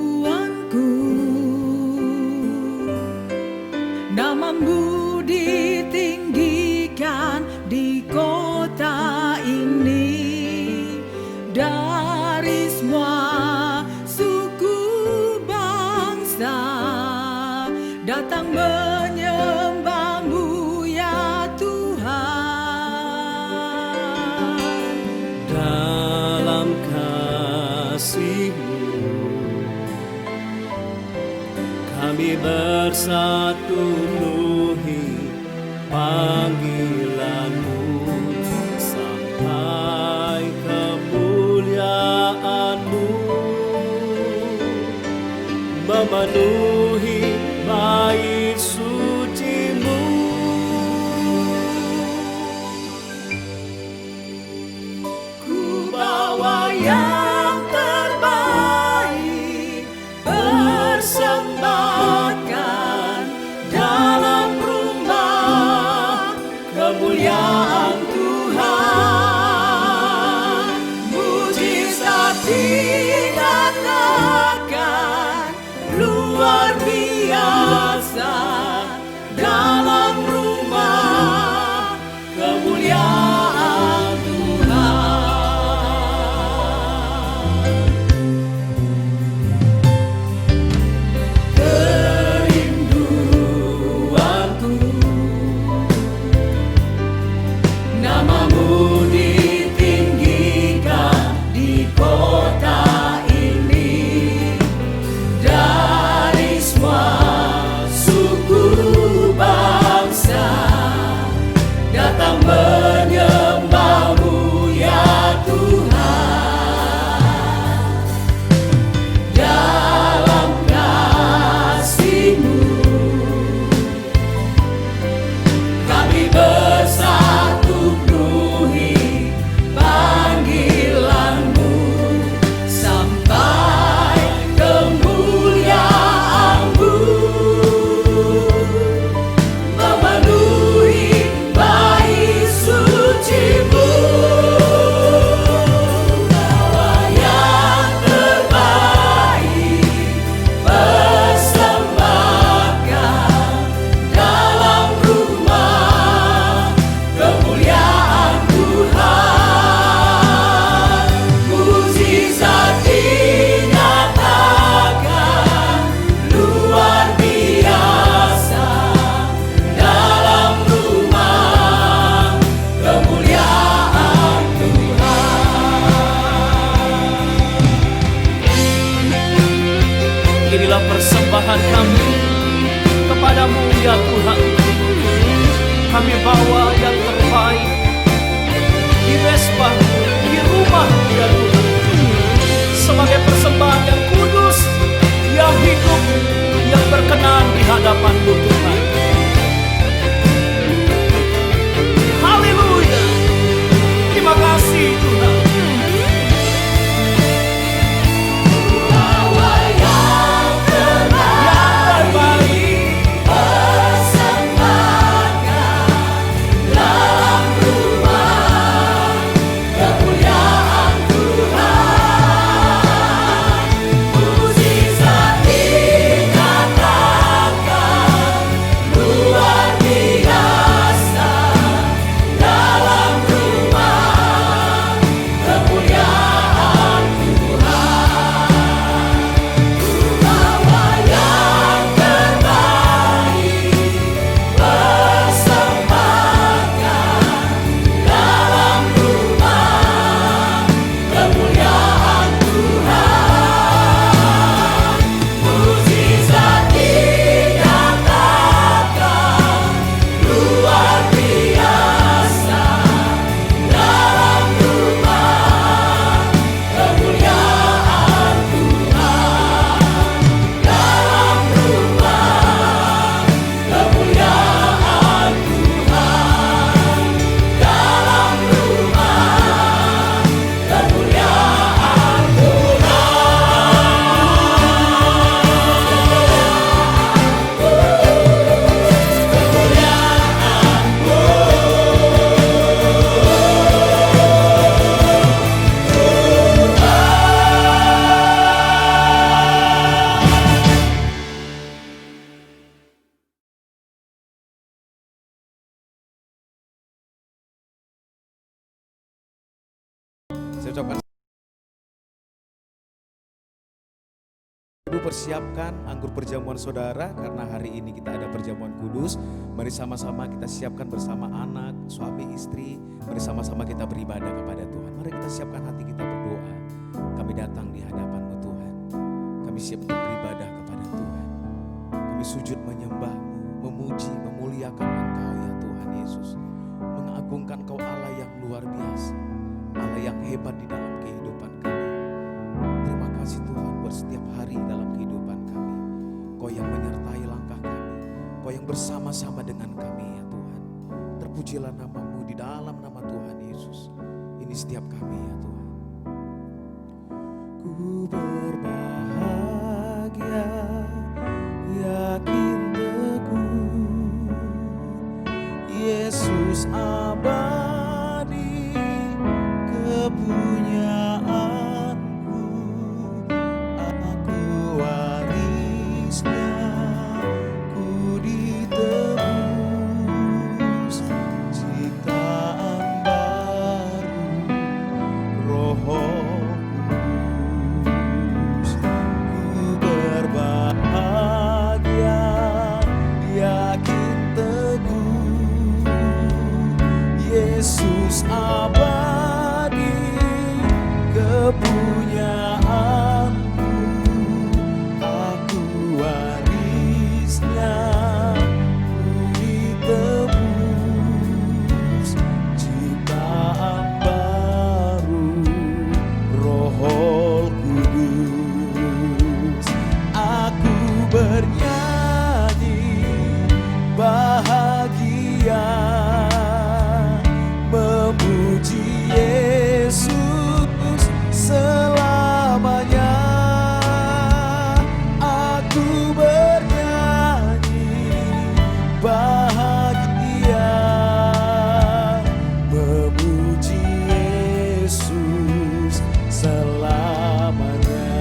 Kerinduanku, namamu ditinggikan di kota ini, dari semua suku bangsa datang menyembahmu ya Tuhan. Dalam kasih-Mu kami bersatu penuhi panggilan-Mu sampai kemuliaan-Mu memenuhi bait suci-Mu. Ku bawa yang terbaik, persembahkan dalam rumah kemuliaan Tuhan. Mujizat dinyatakan luar biasa dalam rumah kemuliaan Tuhan. Kerinduanku, namamu ditinggikan di kota ini, dari semua suku bangsa datang menyembahmu ya Tuhan. Dalam kasih-Mu kami bersatu penuhi panggilan-Mu sampai kemuliaan-Mu memenuhi bait suci-Mu. Bawa yang terbaik, persembahkan dalam rumah kemuliaan Tuhan. Mujizat dinyatakan luar biasa dalam rumah kemuliaan Tuhan. Inilah persembahan kami kepadamu ya Tuhan. Kami bawa yang terbaik di mesbah, di rumah ya Tuhan, sebagai persembahan yang kudus, yang hidup, yang berkenan di hadapan-Mu Tuhan. Haleluya. Terima kasih Tuhan. Bawa yang terbaik, persembahkan dalam rumah kemuliaan Tuhan. Mujizat dinyatakan Saya ucapkan Ibu persiapkan anggur perjamuan saudara karena hari ini kita ada perjamuan kudus. Mari sama-sama kita siapkan bersama anak, suami, istri. Mari sama-sama kita beribadah kepada Tuhan. Mari kita siapkan hati kita berdoa. Kami datang di hadapan-Mu Tuhan. Kami siap untuk beribadah kepada Tuhan. Kami sujud menyembah-Mu, memuji, memuliakan Engkau ya Tuhan Yesus. Mengagungkan Engkau Allah yang luar biasa. Allah yang hebat di dalam kehidupan kami. Terima kasih Tuhan buat setiap hari dalam kehidupan kami. Kau yang menyertai langkah kami. Kau yang bersama-sama dengan kami ya Tuhan. Terpujilah nama-Mu di dalam nama Tuhan Yesus. Ini setiap kami ya Tuhan. Ku berbahagia, yakin teguh, Yesus abadi kepunyaanku, aku warisnya, ku ditebus, ciptaan baru, Roh Kudus. Ku berbahagia, yakin teguh, Yesus abadi kepunyaanku, aku warisnya, ku ditebus, ciptaan baru, Roh Kudus. Aku bernyanyi bahagia, memuji Yesus selamanya. Aku bernyanyi bahagia, memuji Yesus selamanya.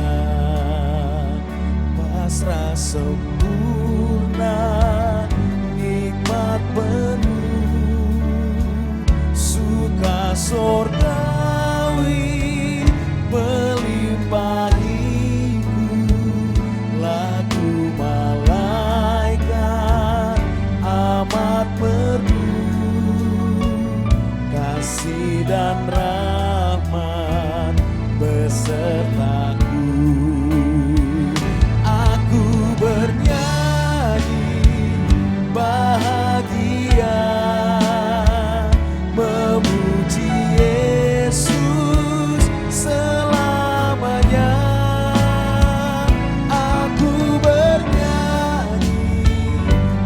Pasrah sempurna, nikmat penuh, suka sorgawi melimpahiku, lagu malaikat amat merdu, kasih dan rahmat besertaku. Aku bernyanyi bahagia, memuji Yesus selamanya. Aku bernyanyi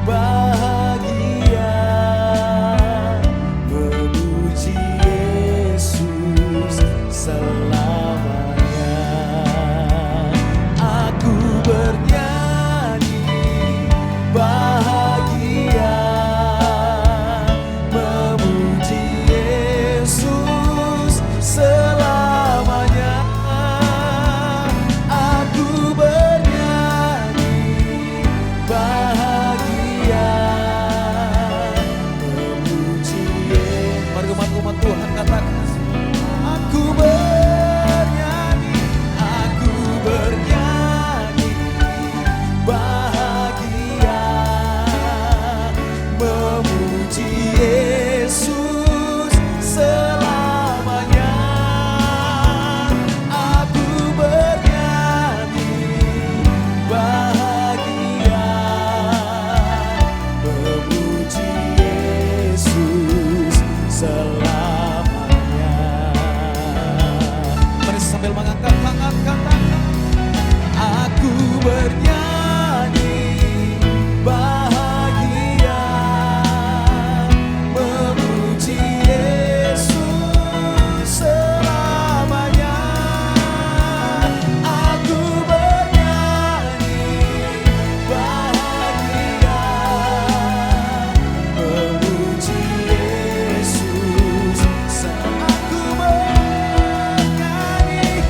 bahagia, memuji Yesus selamanya. Aku bernyanyi bahagia, memuji Yesus selamanya. Aku bernyanyi bahagia, memuji Yesus. Mari umat-umat Tuhan katakan, aku bernyanyi, aku bernyanyi bahagia, memuji Yesus selamanya. Aku bernyanyi bahagia, memuji Yesus selamanya. Mari sambil mengangkat tangan katakan, aku bernyanyi bahagia, memuji Yesus selamanya. Aku bernyanyi bahagia, memuji Yesus. Aku bernyanyi,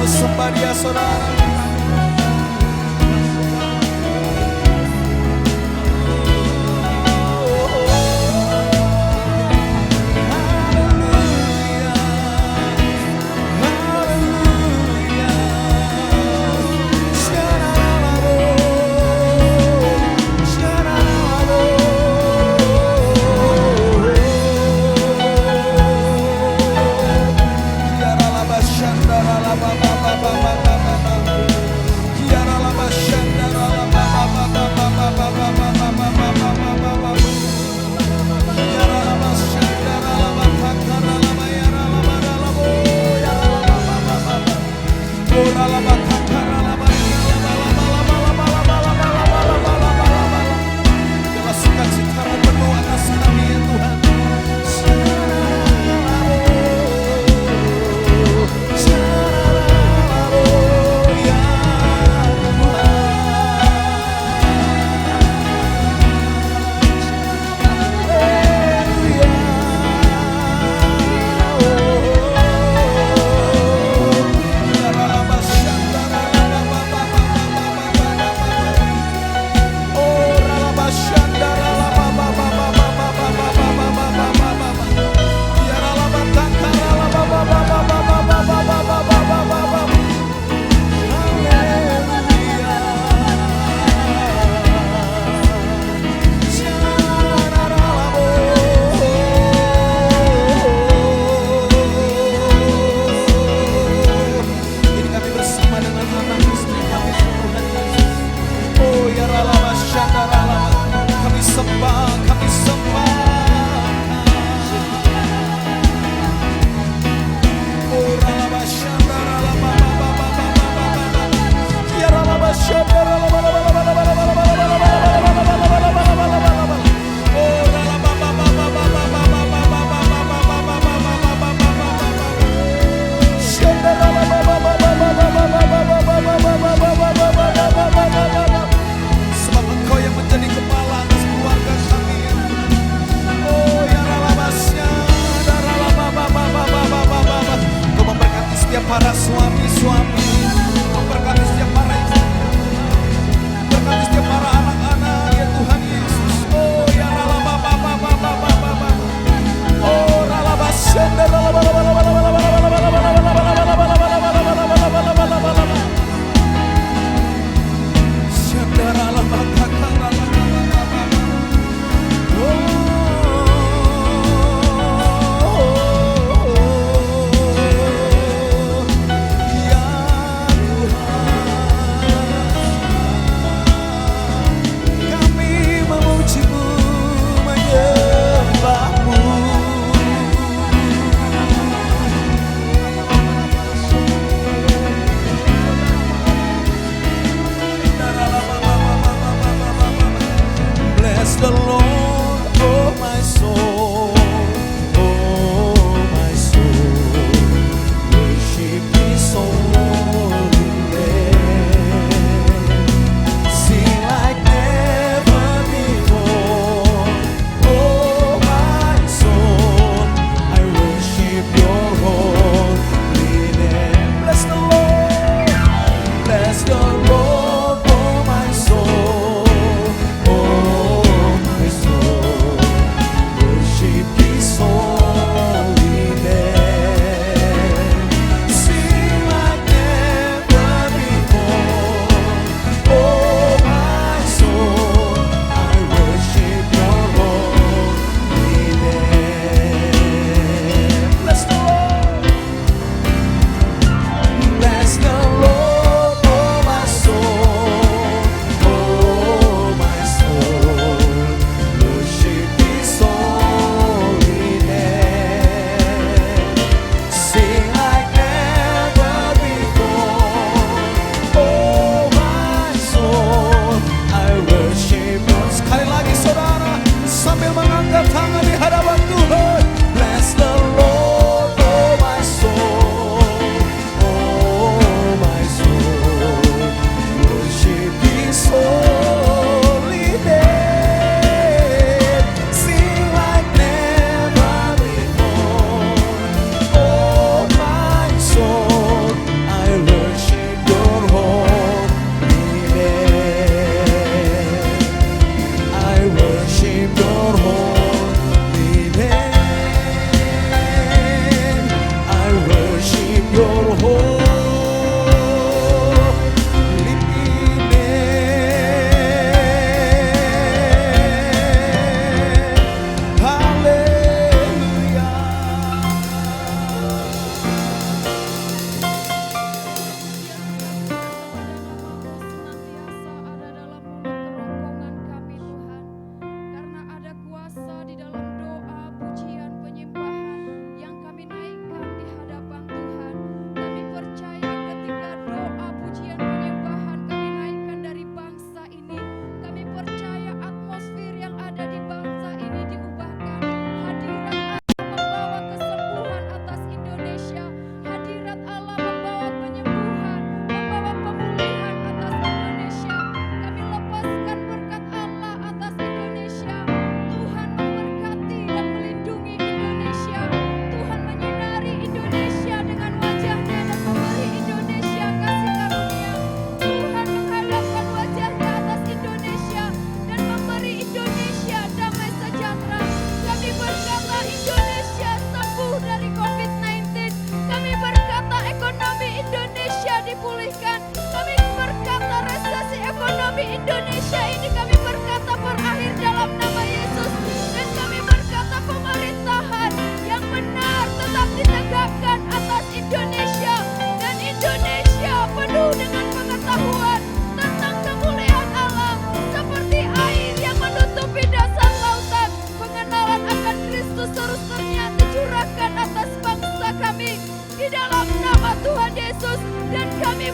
Kami sembah Dia saudara.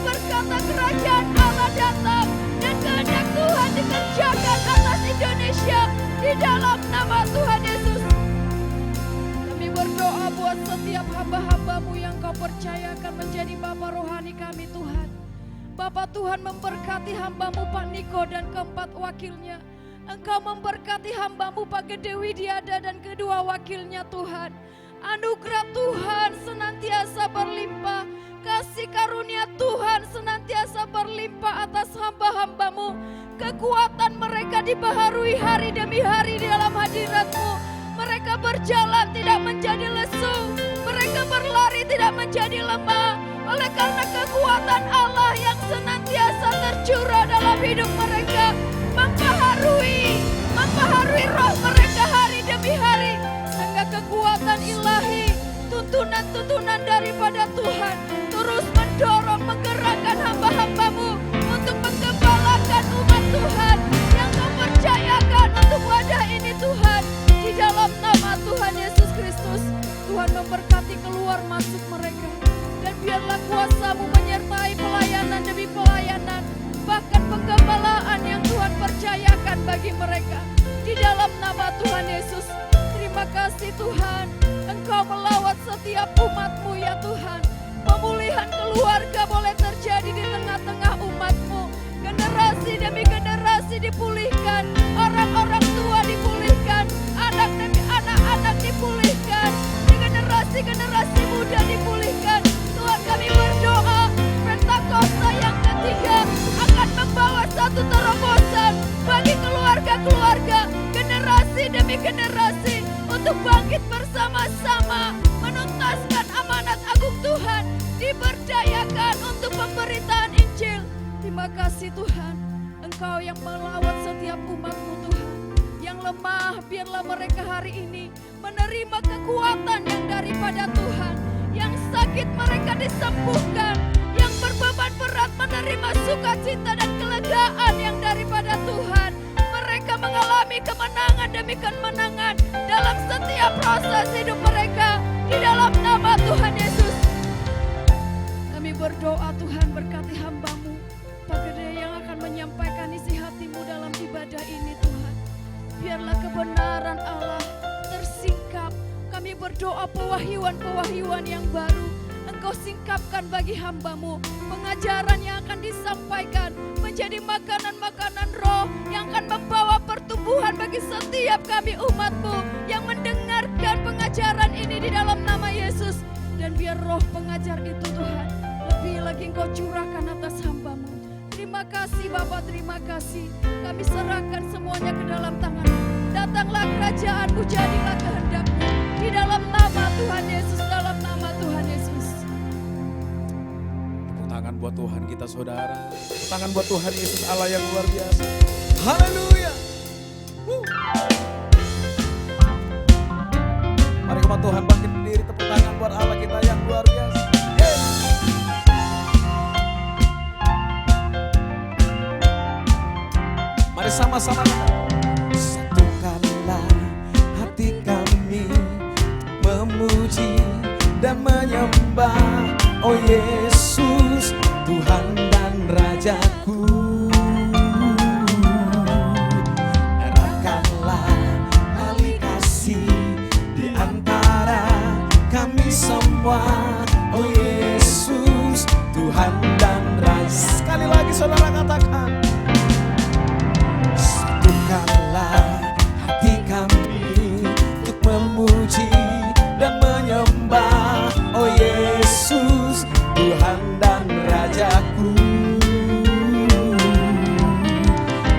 berkata kerajaan Allah datang dan kehendak Tuhan dikerjakan atas Indonesia di dalam nama Tuhan Yesus. Kami berdoa buat setiap hamba-hambamu yang kau percayakan menjadi Bapa rohani kami Tuhan. Bapa Tuhan memberkati hambamu Pak Niko dan keempat wakilnya. Engkau memberkati hambamu Pak Gede Widiada dan kedua wakilnya Tuhan. Anugerah Tuhan senantiasa berlimpah. Kasih karunia Tuhan senantiasa berlimpah atas hamba-hambamu. Kekuatan mereka dibaharui hari demi hari di dalam hadirat-Mu. Mereka berjalan tidak menjadi lesu. Mereka berlari tidak menjadi lemah. Oleh karena kekuatan Allah yang senantiasa tercurah dalam hidup mereka. Membaharui roh mereka hari demi hari. Sehingga kekuatan ilahi, tuntunan-tuntunan daripada Tuhan terus mendorong, menggerakkan hamba-hambamu untuk menggembalakan umat Tuhan yang kau percayakan untuk wadah ini Tuhan. Di dalam nama Tuhan Yesus Kristus, Tuhan memberkati keluar masuk mereka. Dan biarlah kuasa-Mu menyertai pelayanan demi pelayanan, bahkan penggembalaan yang Tuhan percayakan bagi mereka. Di dalam nama Tuhan Yesus, terima kasih Tuhan, Engkau melawat setiap umat-Mu ya Tuhan. Pemulihan keluarga boleh terjadi di tengah-tengah umat-Mu. Generasi demi generasi dipulihkan, orang-orang tua dipulihkan, anak demi anak-anak dipulihkan, generasi-generasi muda dipulihkan. Tuhan kami berdoa, Pentakosta yang ketiga akan membawa satu terobosan bagi keluarga-keluarga, generasi demi generasi untuk bangkit bersama-sama, menuntaskan amanat agung Tuhan, diberdayakan untuk pemberitaan Injil. Terima kasih Tuhan, Engkau yang melawat setiap umat-Mu Tuhan. Yang lemah biarlah mereka hari ini menerima kekuatan yang daripada Tuhan. Yang sakit mereka disembuhkan, yang berbeban berat menerima sukacita dan kelegaan yang daripada Tuhan. Mereka mengalami kemenangan demi kemenangan dalam setiap proses hidup mereka. Di dalam nama Tuhan Yesus, kami berdoa Tuhan berkati hamba-Mu Pak Gede yang akan menyampaikan isi hati-Mu dalam ibadah ini Tuhan. Biarlah kebenaran Allah tersingkap. Kami berdoa pewahyuan-pewahyuan yang baru Engkau singkapkan bagi hamba-Mu. Pengajaran yang akan disampaikan menjadi makanan-makanan roh yang akan membawa pertumbuhan bagi setiap kami umat-Mu yang mendengarkan pengajaran ini di dalam nama Yesus. Dan biar roh pengajar itu Tuhan lebih lagi Engkau curahkan atas hamba-Mu. Terima kasih Bapa, terima kasih. Kami serahkan semuanya ke dalam tangan-Mu. Datanglah kerajaan-Mu, jadilah kehendak-Mu. Di dalam nama Tuhan Yesus, dalam nama Tuhan Yesus. Tepuk tangan buat Tuhan kita saudara. Tepuk tangan buat Tuhan Yesus Allah yang luar biasa. Haleluya. Mari umat Tuhan bangkit berdiri, tepuk tangan buat Allah kita yang luar biasa. Mari sama-sama kita. Satukanlah hati kami memuji dan menyembah, oh Yesus, Tuhan dan Rajaku. Eratkanlah tali kasih di antara kami semua, oh Yesus, Tuhan dan Raja. Sekali lagi saudara katakan. Satukanlah hati kami untuk memuji dan menyembah, oh Yesus, Tuhan dan Rajaku.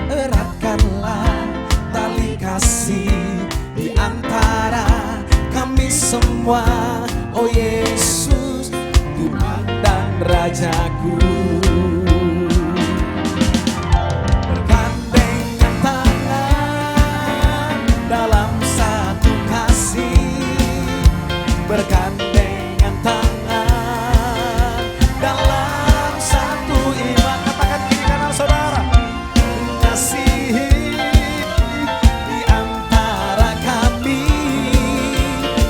Eratkanlah tali kasih di antara kami semua, oh Yesus, Tuhan dan Rajaku. Bergandengan tangan dalam satu kasih, bergandengan tangan dalam satu iman. Katakan kiri kanan saudara. Kasih di antara kami,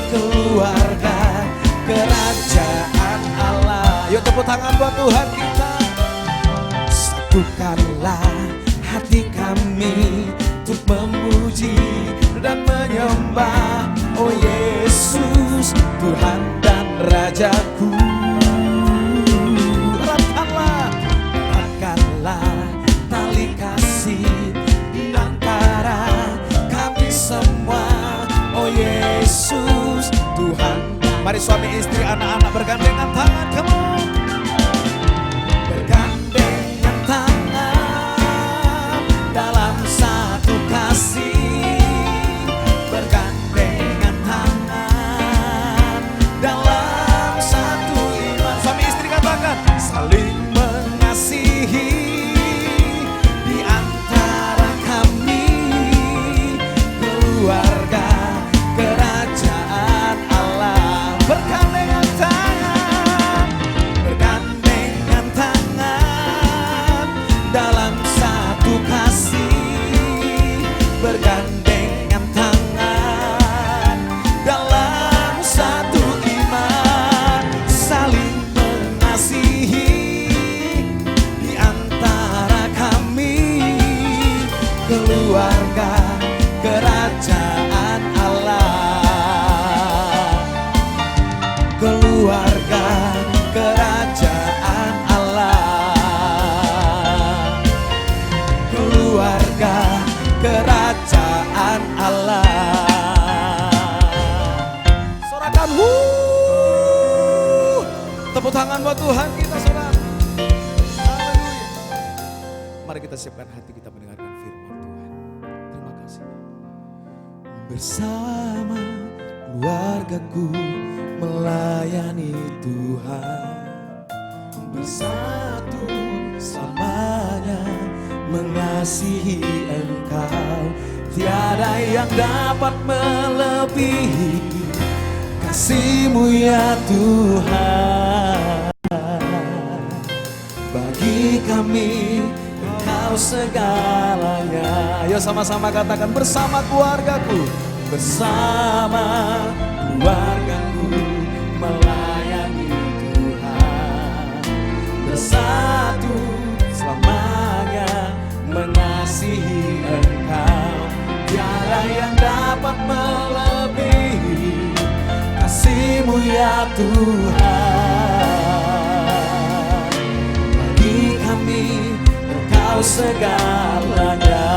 keluarga kerajaan Allah. Yuk tepuk tangan buat Tuhan kita. Satukanlah hati kami untuk memuji dan menyembah, oh Yesus, Tuhan dan Rajaku. Eratkanlah tali kasih di antara kami semua, oh Yesus, Tuhan. Mari suami istri, anak-anak bergandengan tangan, kamu bergandengan tangan dalam satu kasih, bergandengan tangan dalam satu iman. Suami istri katakan, saling mengasihi di antara kami, keluarga kerajaan Allah. Bergandengan tangan, bergandengan tangan dalam satu kasih, bergandengan tangan dalam satu iman, saling mengasihi di antara kami, keluarga kerajaan Allah, keluarga kerajaan Allah, keluarga kerajaan Allah. Sorakan tepuk tangan buat Tuhan kita, saudara. Haleluya. Mari kita siapkan hati kita mendengarkan firman Tuhan. Terima kasih. Bersama keluargaku melayani Tuhan, bersatu selamanya mengasihi Engkau. Tiada yang dapat melebihi kasih-Mu ya Tuhan. Bagi kami Engkau segalanya. Ayo sama-sama katakan, bersama keluargaku, bersama keluargaku melayani Tuhan, bersatu selamanya mengasihi Engkau. Tiada yang dapat melebihi kasih-Mu ya Tuhan. Bagi kami Engkau segalanya.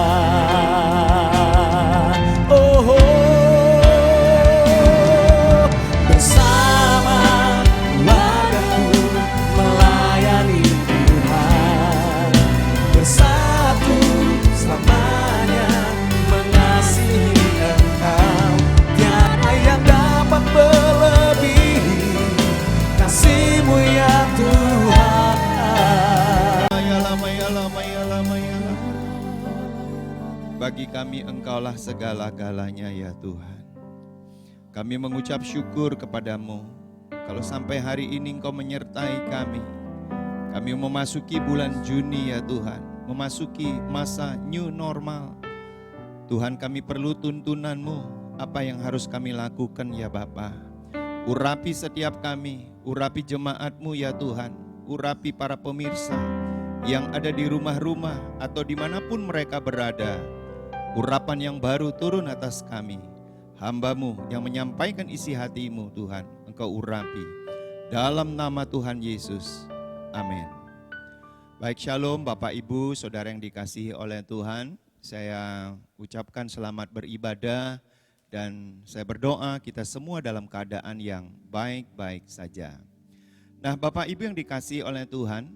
Oh, bersama keluargaku melayani Tuhan, bersatu selamanya mengasihi Engkau. Tiada yang dapat melebihi kasih-Mu ya Tuhan. Bagi kami Engkaulah segala-galanya ya Tuhan. Kami mengucap syukur kepadamu. Kalau sampai hari ini Engkau menyertai kami. Kami memasuki bulan Juni ya Tuhan. Memasuki masa new normal. Tuhan, kami perlu tuntunan-Mu. Apa yang harus kami lakukan ya Bapa. Urapi setiap kami. Urapi jemaat-Mu ya Tuhan. Urapi para pemirsa yang ada di rumah-rumah atau dimanapun mereka berada. Urapan yang baru turun atas kami. Hamba-Mu yang menyampaikan isi hati-Mu Tuhan, Engkau urapi. Dalam nama Tuhan Yesus. Amin. Baik, shalom Bapak Ibu, saudara yang dikasihi oleh Tuhan. Saya ucapkan selamat beribadah dan saya berdoa kita semua dalam keadaan yang baik-baik saja. Nah, Bapak Ibu yang dikasihi oleh Tuhan,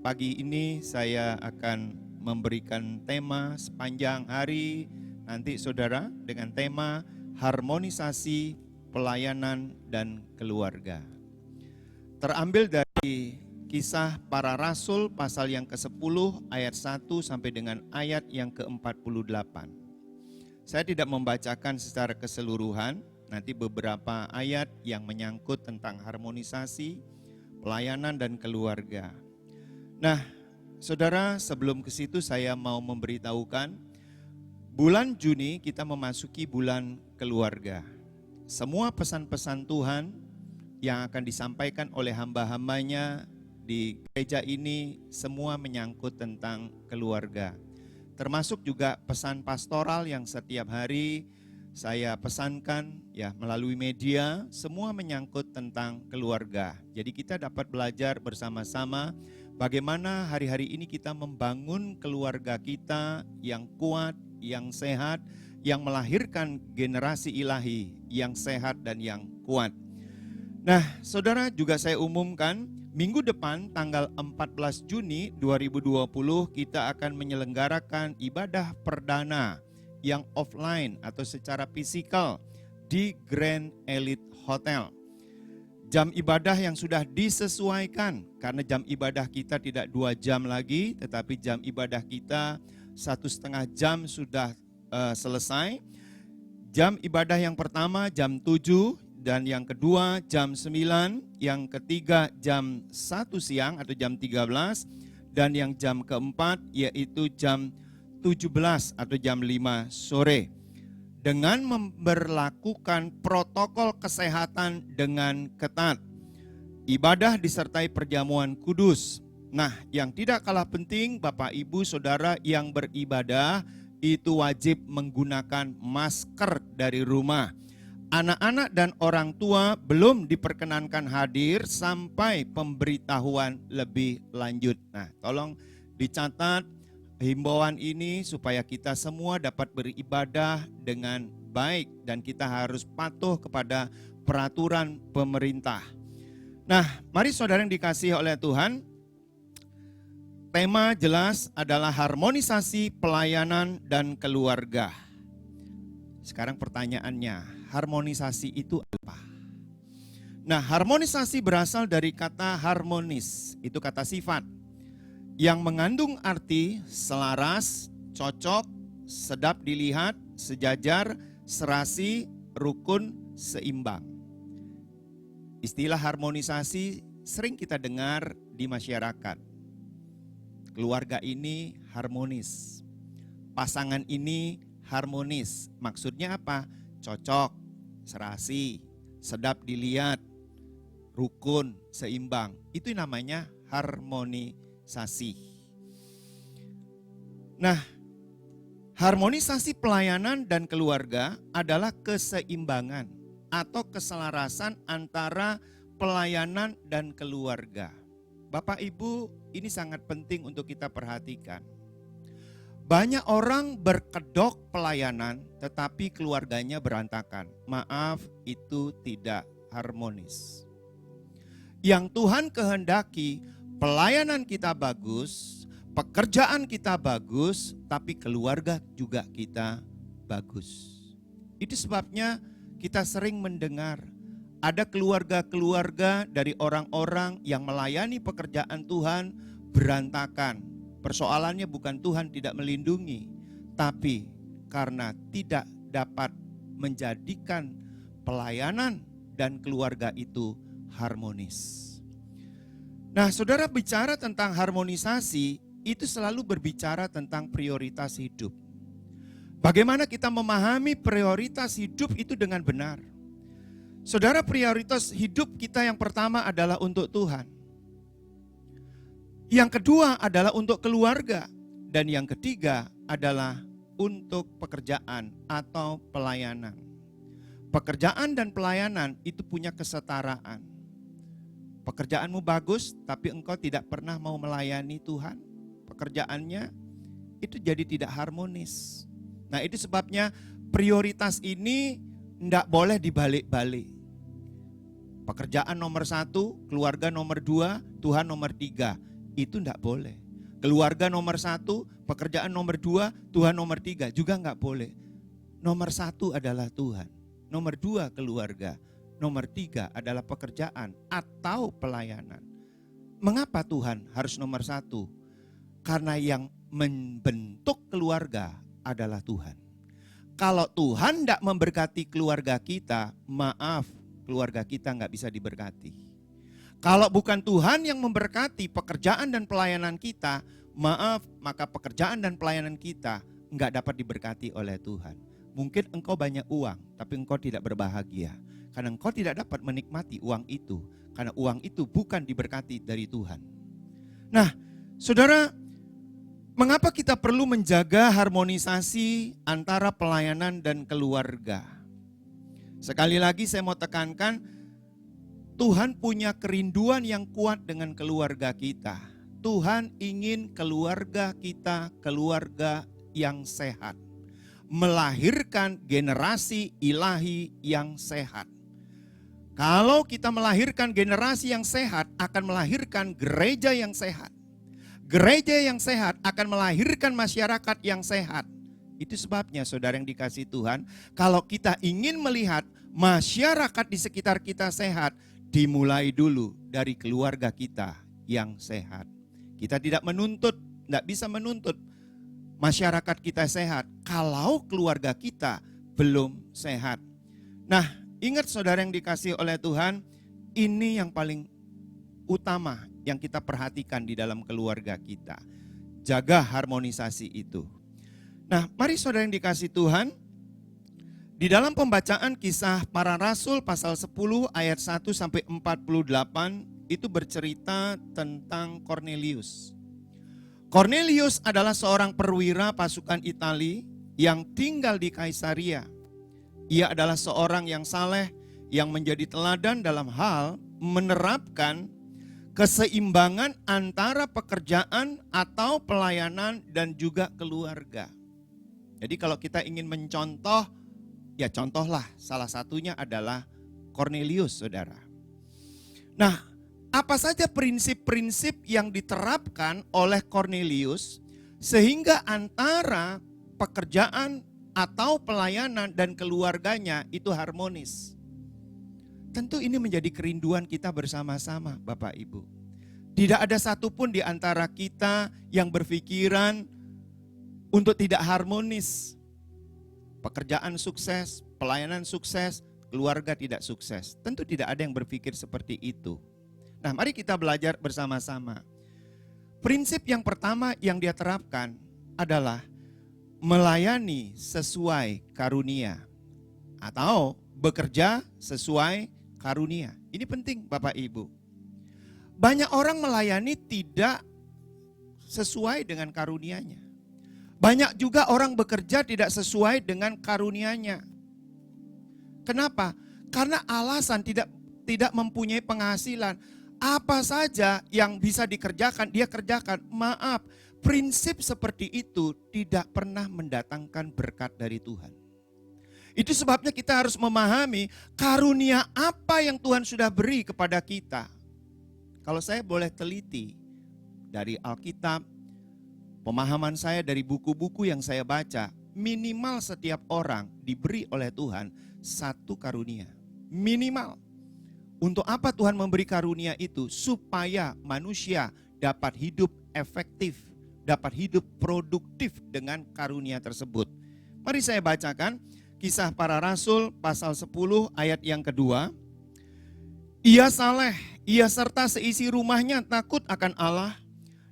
pagi ini saya akan memberikan tema sepanjang hari nanti saudara dengan tema harmonisasi pelayanan dan keluarga. Terambil dari Kisah Para Rasul pasal yang ke-10 ayat 1 sampai dengan ayat yang ke-48. Saya tidak membacakan secara keseluruhan, nanti beberapa ayat yang menyangkut tentang harmonisasi pelayanan dan keluarga. Nah, saudara, sebelum ke situ saya mau memberitahukan, bulan Juni kita memasuki bulan keluarga. Semua pesan-pesan Tuhan yang akan disampaikan oleh hamba-hambanya di gereja ini semua menyangkut tentang keluarga. Termasuk juga pesan pastoral yang setiap hari saya pesankan ya melalui media, semua menyangkut tentang keluarga. Jadi kita dapat belajar bersama-sama bagaimana hari-hari ini kita membangun keluarga kita yang kuat, yang sehat, yang melahirkan generasi ilahi yang sehat dan yang kuat. Nah, saudara, juga saya umumkan minggu depan tanggal 14 Juni 2020 kita akan menyelenggarakan ibadah perdana yang offline atau secara fisikal di Grand Elite Hotel. Jam ibadah yang sudah disesuaikan karena jam ibadah kita tidak 2 jam lagi, tetapi jam ibadah kita 1,5 jam sudah selesai. Jam ibadah yang pertama jam 7 dan yang kedua jam 9, yang ketiga jam 1 siang atau jam 13 dan yang jam keempat yaitu jam 17 atau jam 5 sore. Dengan memberlakukan protokol kesehatan dengan ketat. Ibadah disertai perjamuan kudus. Nah, yang tidak kalah penting Bapak Ibu Saudara yang beribadah itu wajib menggunakan masker dari rumah. Anak-anak dan orang tua belum diperkenankan hadir sampai pemberitahuan lebih lanjut. Nah, tolong dicatat himbauan ini supaya kita semua dapat beribadah dengan baik dan kita harus patuh kepada peraturan pemerintah. Nah, mari saudara yang dikasihi oleh Tuhan, tema jelas adalah harmonisasi pelayanan dan keluarga. Sekarang pertanyaannya, harmonisasi itu apa? Nah, harmonisasi berasal dari kata harmonis, itu kata sifat yang mengandung arti selaras, cocok, sedap dilihat, sejajar, serasi, rukun, seimbang. Istilah harmonisasi sering kita dengar di masyarakat. Keluarga ini harmonis, pasangan ini harmonis. Maksudnya apa? Cocok, serasi, sedap dilihat, rukun, seimbang. Itu namanya harmonisasi. Nah, harmonisasi pelayanan dan keluarga adalah keseimbangan atau keselarasan antara pelayanan dan keluarga. Bapak Ibu, ini sangat penting untuk kita perhatikan. Banyak orang berkedok pelayanan tetapi keluarganya berantakan. Maaf, itu tidak harmonis. Yang Tuhan kehendaki pelayanan kita bagus, pekerjaan kita bagus, tapi keluarga juga kita bagus. Itu sebabnya kita sering mendengar ada keluarga-keluarga dari orang-orang yang melayani pekerjaan Tuhan berantakan. Persoalannya bukan Tuhan tidak melindungi, tapi karena tidak dapat menjadikan pelayanan dan keluarga itu harmonis. Nah, saudara, bicara tentang harmonisasi itu selalu berbicara tentang prioritas hidup. Bagaimana kita memahami prioritas hidup itu dengan benar? Saudara, prioritas hidup kita yang pertama adalah untuk Tuhan. Yang kedua adalah untuk keluarga. Dan yang ketiga adalah untuk pekerjaan atau pelayanan. Pekerjaan dan pelayanan itu punya kesetaraan. Pekerjaanmu bagus tapi engkau tidak pernah mau melayani Tuhan. Pekerjaannya itu jadi tidak harmonis. Nah, itu sebabnya prioritas ini tidak boleh dibalik-balik. Pekerjaan nomor 1, keluarga nomor 2, Tuhan nomor 3. Itu tidak boleh. Keluarga nomor 1, pekerjaan nomor 2, Tuhan nomor 3 juga enggak boleh. Nomor 1 adalah Tuhan. Nomor 2 keluarga. Nomor 3 adalah pekerjaan atau pelayanan. Mengapa Tuhan harus nomor 1? Karena yang membentuk keluarga adalah Tuhan. Kalau Tuhan tidak memberkati keluarga kita, maaf, keluarga kita nggak bisa diberkati. Kalau bukan Tuhan yang memberkati pekerjaan dan pelayanan kita, maaf, maka pekerjaan dan pelayanan kita nggak dapat diberkati oleh Tuhan. Mungkin engkau banyak uang, tapi engkau tidak berbahagia. Karena engkau tidak dapat menikmati uang itu. Karena uang itu bukan diberkati dari Tuhan. Nah, saudara, mengapa kita perlu menjaga harmonisasi antara pelayanan dan keluarga? Sekali lagi saya mau tekankan, Tuhan punya kerinduan yang kuat dengan keluarga kita. Tuhan ingin keluarga kita keluarga yang sehat. Melahirkan generasi ilahi yang sehat. Kalau kita melahirkan generasi yang sehat, akan melahirkan gereja yang sehat. Gereja yang sehat akan melahirkan masyarakat yang sehat. Itu sebabnya saudara yang dikasihi Tuhan, kalau kita ingin melihat masyarakat di sekitar kita sehat, dimulai dulu dari keluarga kita yang sehat. Kita tidak bisa menuntut masyarakat kita sehat kalau keluarga kita belum sehat. Nah, ingat saudara yang dikasihi oleh Tuhan, ini yang paling utama yang kita perhatikan di dalam keluarga kita. Jaga harmonisasi itu. Nah, mari saudara yang dikasihi Tuhan, di dalam pembacaan Kisah Para Rasul pasal 10 ayat 1 sampai 48 itu bercerita tentang Cornelius. Cornelius adalah seorang perwira pasukan Itali yang tinggal di Kaisaria. Ia adalah seorang yang saleh, yang menjadi teladan dalam hal menerapkan keseimbangan antara pekerjaan atau pelayanan dan juga keluarga. Jadi kalau kita ingin mencontoh, ya contohlah, salah satunya adalah Cornelius, saudara. Nah, apa saja prinsip-prinsip yang diterapkan oleh Cornelius sehingga antara pekerjaan atau pelayanan dan keluarganya itu harmonis? Tentu ini menjadi kerinduan kita bersama-sama, Bapak Ibu. Tidak ada satupun di antara kita yang berpikiran untuk tidak harmonis. Pekerjaan sukses, pelayanan sukses, keluarga tidak sukses. Tentu tidak ada yang berpikir seperti itu. Nah, mari kita belajar bersama-sama. Prinsip yang pertama yang dia terapkan adalah melayani sesuai karunia atau bekerja sesuai karunia. Ini penting Bapak Ibu. Banyak orang melayani tidak sesuai dengan karunia-Nya. Banyak juga orang bekerja tidak sesuai dengan karunia-Nya. Kenapa? Karena alasan tidak mempunyai penghasilan. Apa saja yang bisa dikerjakan, dia kerjakan. Maaf, prinsip seperti itu tidak pernah mendatangkan berkat dari Tuhan. Itu sebabnya kita harus memahami karunia apa yang Tuhan sudah beri kepada kita. Kalau saya boleh teliti dari Alkitab, pemahaman saya dari buku-buku yang saya baca, minimal setiap orang diberi oleh Tuhan satu karunia. Minimal. Untuk apa Tuhan memberi karunia itu? Supaya manusia dapat hidup efektif, dapat hidup produktif dengan karunia tersebut. Mari saya bacakan Kisah Para Rasul pasal 10 ayat yang kedua. Ia saleh, ia serta seisi rumahnya takut akan Allah,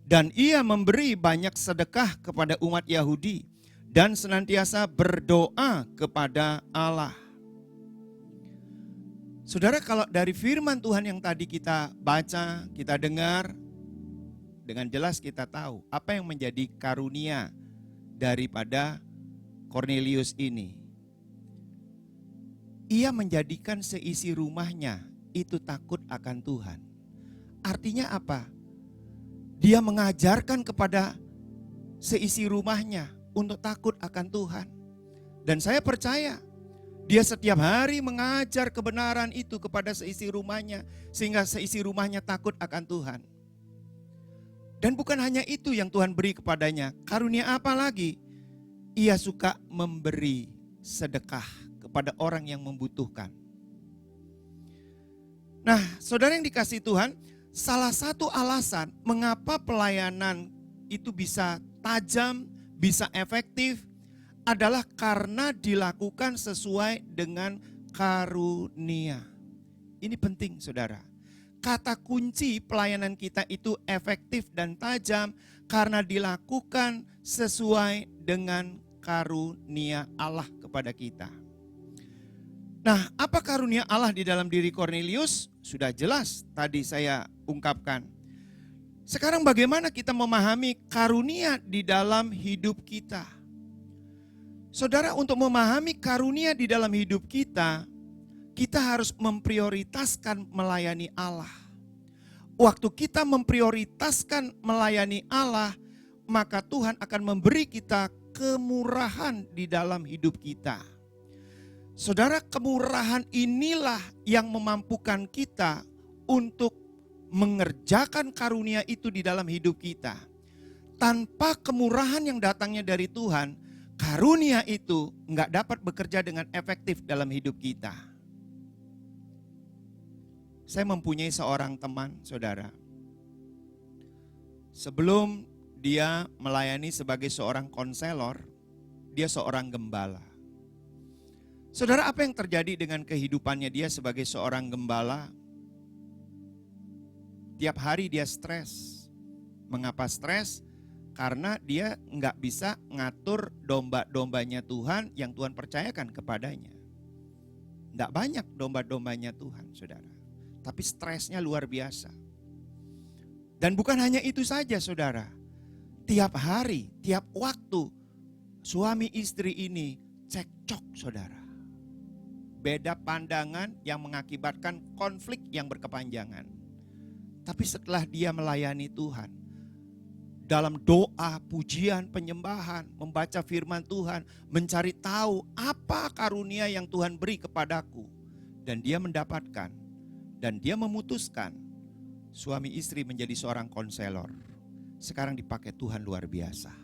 dan ia memberi banyak sedekah kepada umat Yahudi, dan senantiasa berdoa kepada Allah. Saudara, kalau dari firman Tuhan yang tadi kita baca, kita dengar, dengan jelas kita tahu apa yang menjadi karunia daripada Cornelius ini. Ia menjadikan seisi rumahnya itu takut akan Tuhan. Artinya apa? Dia mengajarkan kepada seisi rumahnya untuk takut akan Tuhan. Dan saya percaya dia setiap hari mengajar kebenaran itu kepada seisi rumahnya, sehingga seisi rumahnya takut akan Tuhan. Dan bukan hanya itu yang Tuhan beri kepadanya. Karunia apa lagi? Ia suka memberi sedekah kepada orang yang membutuhkan. Nah, saudara yang dikasihi Tuhan, salah satu alasan mengapa pelayanan itu bisa tajam, bisa efektif, adalah karena dilakukan sesuai dengan karunia. Ini penting saudara. Kata kunci pelayanan kita itu efektif dan tajam karena dilakukan sesuai dengan karunia Allah kepada kita. Nah, apa karunia Allah di dalam diri Cornelius? sudah jelas tadi saya ungkapkan. Sekarang bagaimana kita memahami karunia di dalam hidup kita? Saudara, untuk memahami karunia di dalam hidup kita harus memprioritaskan melayani Allah. Waktu kita memprioritaskan melayani Allah, maka Tuhan akan memberi kita kemurahan di dalam hidup kita. Saudara, kemurahan inilah yang memampukan kita untuk mengerjakan karunia itu di dalam hidup kita. Tanpa kemurahan yang datangnya dari Tuhan, karunia itu nggak dapat bekerja dengan efektif dalam hidup kita. Saya mempunyai seorang teman, saudara. Sebelum dia melayani sebagai seorang konselor, dia seorang gembala. Saudara, apa yang terjadi dengan kehidupannya dia sebagai seorang gembala? Tiap hari dia stres. Mengapa stres? Karena dia nggak bisa ngatur domba-dombanya Tuhan yang Tuhan percayakan kepadanya. Nggak banyak domba-dombanya Tuhan, saudara. Tapi stresnya luar biasa. Dan bukan hanya itu saja, saudara. Tiap hari, tiap waktu, suami istri ini cekcok, saudara. Beda pandangan yang mengakibatkan konflik yang berkepanjangan. Tapi setelah dia melayani Tuhan, dalam doa, pujian, penyembahan, membaca firman Tuhan, mencari tahu apa karunia yang Tuhan beri kepadaku. Dan dia mendapatkan, dan dia memutuskan suami istri menjadi seorang konselor. Sekarang dipakai Tuhan luar biasa.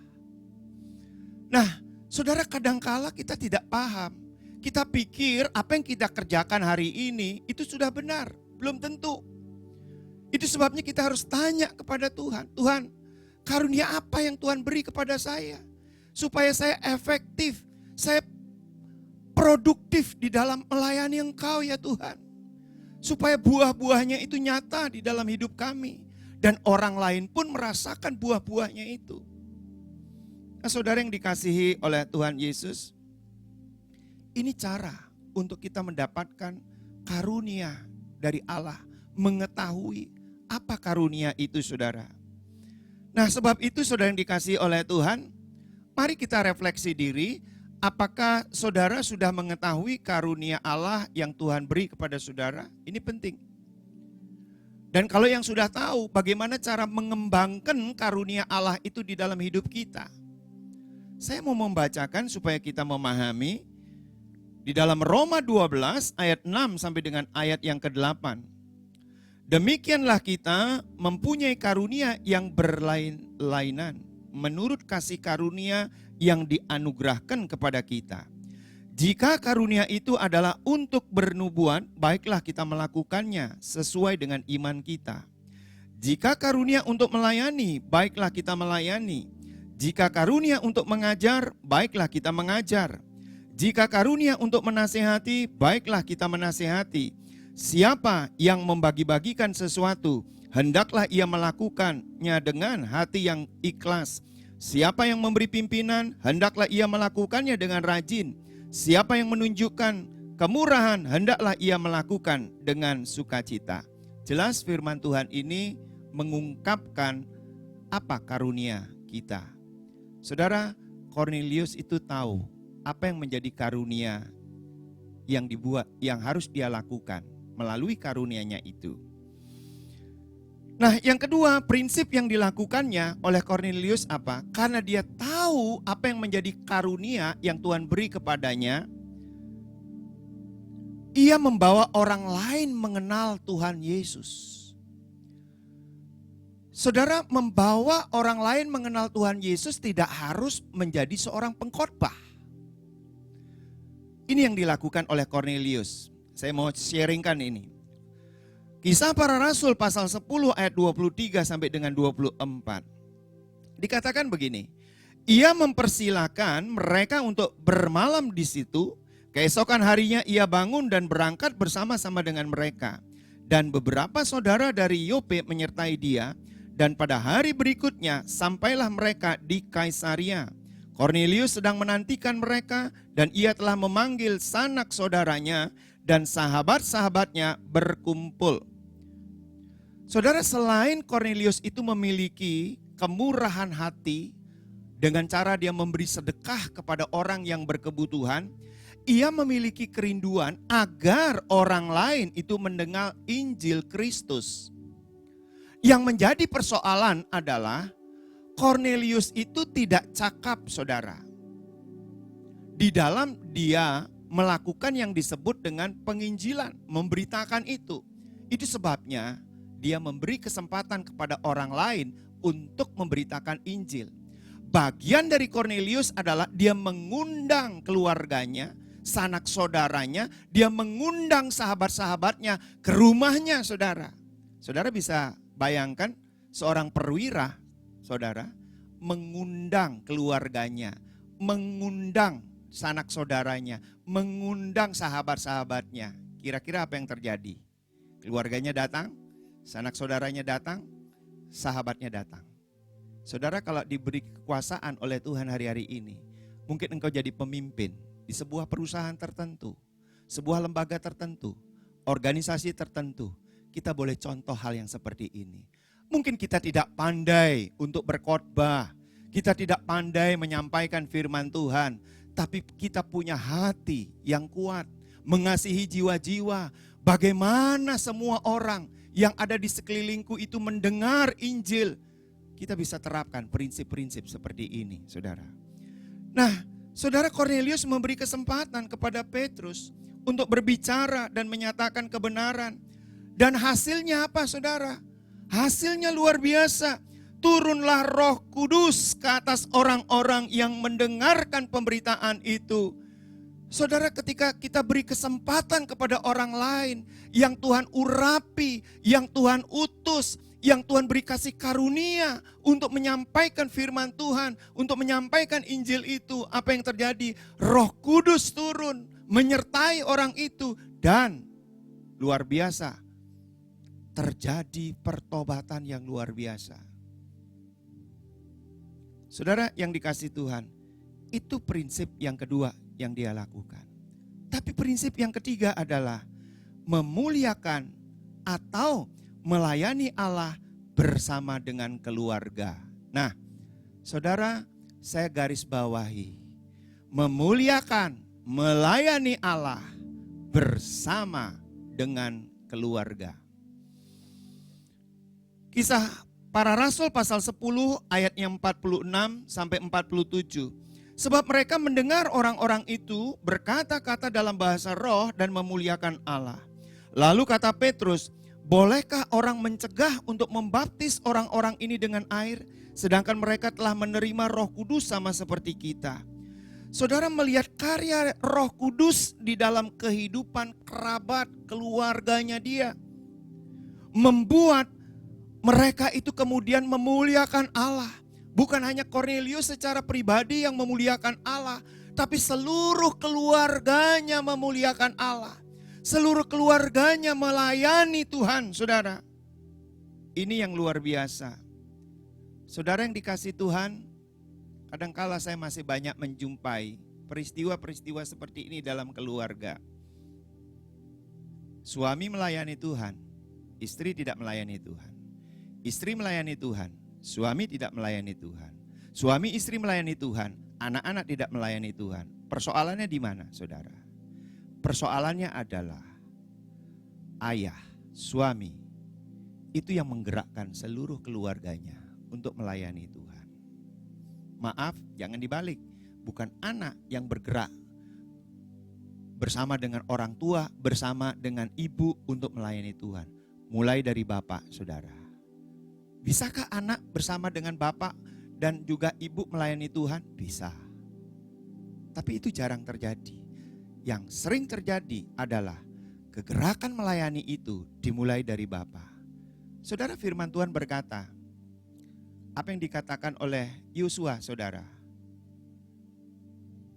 Nah, saudara, kadangkala kita tidak paham. Kita pikir apa yang kita kerjakan hari ini itu sudah benar. Belum tentu. Itu sebabnya kita harus tanya kepada Tuhan. Tuhan, karunia apa yang Tuhan beri kepada saya? Supaya saya efektif, saya produktif di dalam melayani Engkau ya Tuhan. Supaya buah-buahnya itu nyata di dalam hidup kami. Dan orang lain pun merasakan buah-buahnya itu. Nah, saudara yang dikasihi oleh Tuhan Yesus, ini cara untuk kita mendapatkan karunia dari Allah. Mengetahui apa karunia itu, saudara. Nah, sebab itu saudara yang dikasihi oleh Tuhan, mari kita refleksi diri. Apakah saudara sudah mengetahui karunia Allah yang Tuhan beri kepada saudara? Ini penting. Dan kalau yang sudah tahu, bagaimana cara mengembangkan karunia Allah itu di dalam hidup kita? Saya mau membacakan supaya kita memahami di dalam Roma 12 ayat 6 sampai dengan ayat yang ke-8. Demikianlah kita mempunyai karunia yang berlain-lainan menurut kasih karunia yang dianugerahkan kepada kita. Jika karunia itu adalah untuk bernubuat, baiklah kita melakukannya sesuai dengan iman kita. Jika karunia untuk melayani, baiklah kita melayani. Jika karunia untuk mengajar, baiklah kita mengajar. Jika karunia untuk menasihati, baiklah kita menasihati. Siapa yang membagi-bagikan sesuatu, hendaklah ia melakukannya dengan hati yang ikhlas. Siapa yang memberi pimpinan, hendaklah ia melakukannya dengan rajin. Siapa yang menunjukkan kemurahan, hendaklah ia melakukan dengan sukacita. Jelas firman Tuhan ini mengungkapkan apa karunia kita. Saudara, Kornelius itu tahu apa yang menjadi karunia yang dibuat, yang harus dia lakukan melalui karunianya itu. Nah, yang kedua, prinsip yang dilakukannya oleh Kornelius apa? Karena dia tahu apa yang menjadi karunia yang Tuhan beri kepadanya, ia membawa orang lain mengenal Tuhan Yesus. Saudara, membawa orang lain mengenal Tuhan Yesus tidak harus menjadi seorang pengkhotbah. Ini yang dilakukan oleh Kornelius. Saya mau sharingkan ini. Kisah Para Rasul pasal 10 ayat 23 sampai dengan 24. Dikatakan begini, ia mempersilakan mereka untuk bermalam di situ. Keesokan harinya ia bangun dan berangkat bersama-sama dengan mereka. Dan beberapa saudara dari Yope menyertai dia. Dan pada hari berikutnya sampailah mereka di Kaisaria. Kornelius sedang menantikan mereka dan ia telah memanggil sanak saudaranya dan sahabat-sahabatnya berkumpul. Saudara, selain Kornelius itu memiliki kemurahan hati dengan cara dia memberi sedekah kepada orang yang berkebutuhan, ia memiliki kerinduan agar orang lain itu mendengar Injil Kristus. Yang menjadi persoalan adalah Kornelius itu tidak cakap, saudara. Di dalam dia melakukan yang disebut dengan penginjilan, memberitakan itu. Itu sebabnya dia memberi kesempatan kepada orang lain untuk memberitakan Injil. Bagian dari Kornelius adalah dia mengundang keluarganya, sanak saudaranya, dia mengundang sahabat-sahabatnya ke rumahnya, saudara. Saudara bisa bayangkan seorang perwira, saudara, mengundang keluarganya, mengundang sanak saudaranya, mengundang sahabat-sahabatnya. Kira-kira apa yang terjadi? Keluarganya datang, sanak saudaranya datang, sahabatnya datang. Saudara, kalau diberi kekuasaan oleh Tuhan hari-hari ini, mungkin engkau jadi pemimpin di sebuah perusahaan tertentu, sebuah lembaga tertentu, organisasi tertentu. Kita boleh contoh hal yang seperti ini. Mungkin kita tidak pandai untuk berkhotbah, kita tidak pandai menyampaikan firman Tuhan, tapi kita punya hati yang kuat, mengasihi jiwa-jiwa. Bagaimana semua orang yang ada di sekelilingku itu mendengar Injil. Kita bisa terapkan prinsip-prinsip seperti ini, saudara. Nah, saudara, Kornelius memberi kesempatan kepada Petrus untuk berbicara dan menyatakan kebenaran. Dan hasilnya apa, saudara? Hasilnya luar biasa. Turunlah Roh Kudus ke atas orang-orang yang mendengarkan pemberitaan itu. Saudara, ketika kita beri kesempatan kepada orang lain yang Tuhan urapi, yang Tuhan utus, yang Tuhan beri kasih karunia untuk menyampaikan firman Tuhan, untuk menyampaikan Injil itu, apa yang terjadi? Roh Kudus turun, menyertai orang itu, dan luar biasa, terjadi pertobatan yang luar biasa. Saudara yang dikasihi Tuhan, itu prinsip yang kedua yang dia lakukan. Tapi prinsip yang ketiga adalah memuliakan atau melayani Allah bersama dengan keluarga. Nah, saudara, saya garis bawahi. Memuliakan, melayani Allah bersama dengan keluarga. Kisah Para Rasul pasal 10 ayat yang 46 sampai 47. Sebab mereka mendengar orang-orang itu berkata-kata dalam bahasa roh dan memuliakan Allah. Lalu kata Petrus, bolehkah orang mencegah untuk membaptis orang-orang ini dengan air, sedangkan mereka telah menerima Roh Kudus sama seperti kita? Saudara melihat karya Roh Kudus di dalam kehidupan kerabat keluarganya dia, membuat mereka itu kemudian memuliakan Allah. Bukan hanya Kornelius secara pribadi yang memuliakan Allah, tapi seluruh keluarganya memuliakan Allah. Seluruh keluarganya melayani Tuhan, saudara. Ini yang luar biasa. Saudara yang dikasihi Tuhan, kadangkala saya masih banyak menjumpai peristiwa-peristiwa seperti ini dalam keluarga. Suami melayani Tuhan, istri tidak melayani Tuhan. Istri melayani Tuhan, suami tidak melayani Tuhan. Suami istri melayani Tuhan, anak-anak tidak melayani Tuhan. Persoalannya di mana, saudara? Persoalannya adalah ayah, suami, itu yang menggerakkan seluruh keluarganya untuk melayani Tuhan. Maaf, jangan dibalik. Bukan anak yang bergerak bersama dengan orang tua, bersama dengan ibu untuk melayani Tuhan. Mulai dari bapak, saudara. Bisakah anak bersama dengan bapak dan juga ibu melayani Tuhan? Bisa. Tapi itu jarang terjadi. Yang sering terjadi adalah kegerakan melayani itu dimulai dari bapa. Saudara, firman Tuhan berkata, apa yang dikatakan oleh Yosua, saudara?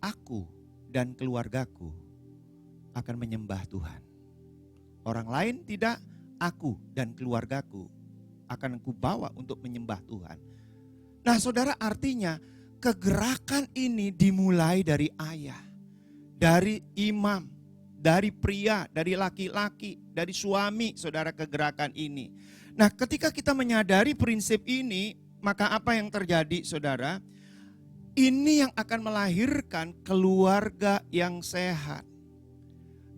Aku dan keluargaku akan menyembah Tuhan. Orang lain tidak, aku dan keluargaku akan aku bawa untuk menyembah Tuhan. Nah, saudara, artinya kegerakan ini dimulai dari ayah, dari imam, dari pria, dari laki-laki, dari suami, saudara, ke gerakan ini. Nah, ketika kita menyadari prinsip ini, maka apa yang terjadi, saudara? Ini yang akan melahirkan keluarga yang sehat,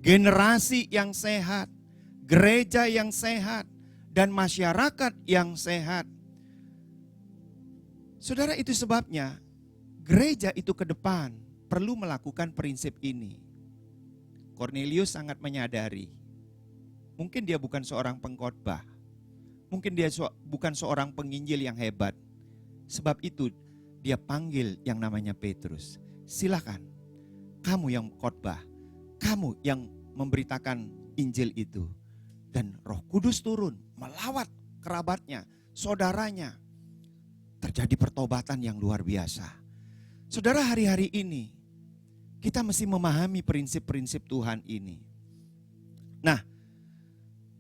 generasi yang sehat, gereja yang sehat, dan masyarakat yang sehat. Saudara, itu sebabnya gereja itu ke depan perlu melakukan prinsip ini. Cornelius sangat menyadari, mungkin dia bukan seorang pengkhotbah, mungkin dia bukan seorang penginjil yang hebat. Sebab itu dia panggil yang namanya Petrus. Silakan, kamu yang khotbah, kamu yang memberitakan Injil itu. Dan Roh Kudus turun melawat kerabatnya, saudaranya. Terjadi pertobatan yang luar biasa. Saudara, hari-hari ini kita mesti memahami prinsip-prinsip Tuhan ini. Nah,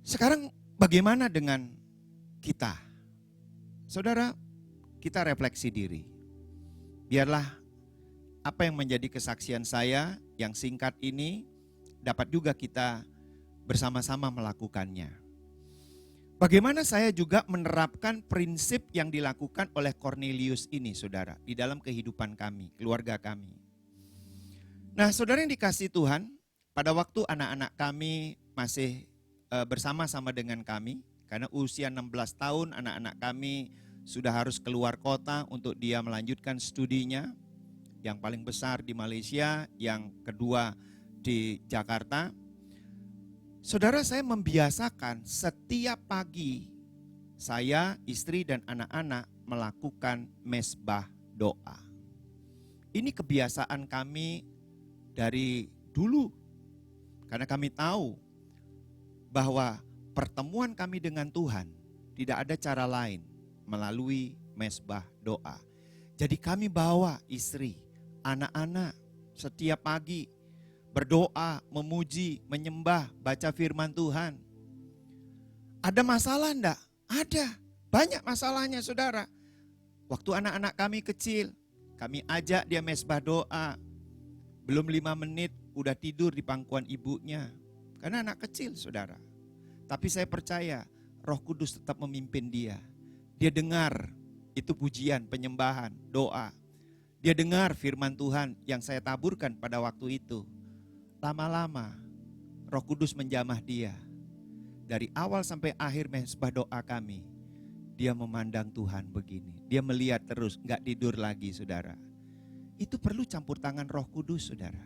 sekarang bagaimana dengan kita? Saudara, kita refleksi diri. Biarlah apa yang menjadi kesaksian saya yang singkat ini dapat juga kita bersama-sama melakukannya. Bagaimana saya juga menerapkan prinsip yang dilakukan oleh Cornelius ini, saudara, di dalam kehidupan kami, keluarga kami. Nah, saudara yang dikasihi Tuhan, pada waktu anak-anak kami masih bersama-sama dengan kami, karena usia 16 tahun anak-anak kami sudah harus keluar kota untuk dia melanjutkan studinya. Yang paling besar di Malaysia, yang kedua di Jakarta. Saudara, saya membiasakan setiap pagi saya, istri dan anak-anak melakukan mesbah doa. Ini kebiasaan kami dari dulu. Karena kami tahu bahwa pertemuan kami dengan Tuhan tidak ada cara lain melalui mesbah doa. Jadi kami bawa istri, anak-anak setiap pagi berdoa, memuji, menyembah, baca firman Tuhan. Ada masalah enggak? Ada, banyak masalahnya, saudara. Waktu anak-anak kami kecil, kami ajak dia mesbah doa. Belum 5 menit udah tidur di pangkuan ibunya. Karena anak kecil, saudara. Tapi saya percaya Roh Kudus tetap memimpin dia. Dia dengar itu pujian, penyembahan, doa. Dia dengar firman Tuhan yang saya taburkan pada waktu itu. Lama-lama Roh Kudus menjamah dia. Dari awal sampai akhir mesbah doa kami, dia memandang Tuhan begini. Dia melihat terus, gak tidur lagi, saudara. Itu perlu campur tangan Roh Kudus, saudara.